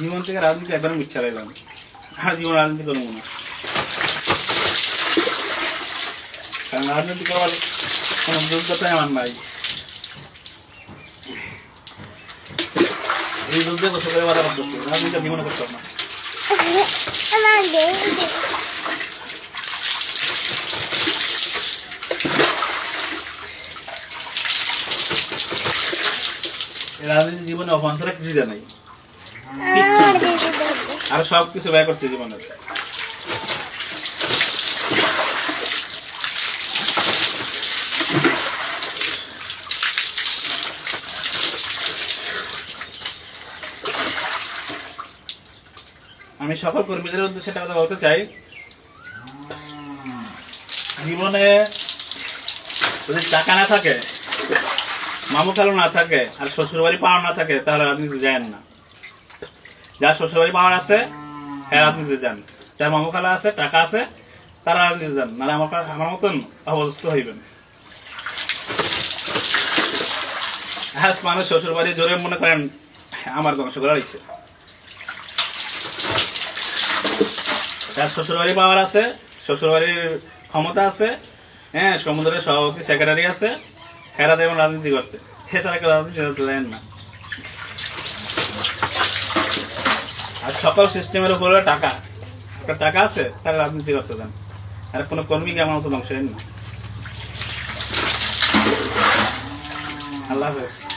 জীবন থেকে রাজনীতি একবার মিথ্যা রইলাম, আর জীবন রাজনীতি করবো না, কারণ রাজনীতি করার কোনো যোগ্যতাই আমার নাই। এই যুদ্ধে বসে করে বাধা করতে রাজনীতি জীবনে করতাম না। রাজনীতি জীবনে অবান্তরা কিছু জানাই, আর সব কিছু ব্যয় করছে জীবনে। আমি সকল কর্মীদের উদ্দেশ্যে একটা কথা বলতে চাই, জীবনে যদি টাকা না থাকে, মামু খালু না থাকে, আর শ্বশুরবাড়ি পাওয়ার না থাকে, তাহলে রাজনীতি যান না। যার শ্বশুরবাড়ি পাওয়ার আছে হ্যাঁ রাজনীতি যান, যার মামু খালা আছে, টাকা আছে, তারা রাজনীতি যান, নাহলে আমার মতন অবস্থা হইবেন। হ্যাঁ, মানুষ শ্বশুরবাড়ি জোরে মনে করেন আমার ধ্বংস করে রয়েছে। যার শ্বশুরবাড়ি পাওয়ার আছে, শ্বশুরবাড়ির ক্ষমতা আছে, হ্যাঁ, সমুদ্রের সভাপতি সেক্রেটারি আছে, হেরা দেবেন রাজনীতি করতে, এছাড়া কেউ রাজনীতি করতে দেন না। আর সকল সিস্টেমের উপরে টাকা, টাকা আছে তারা রাজনীতি করতে দেন, আর কোনো কর্মীকে আমার মতো ধ্বংস হয়নি। আল্লাহ হাফেজ।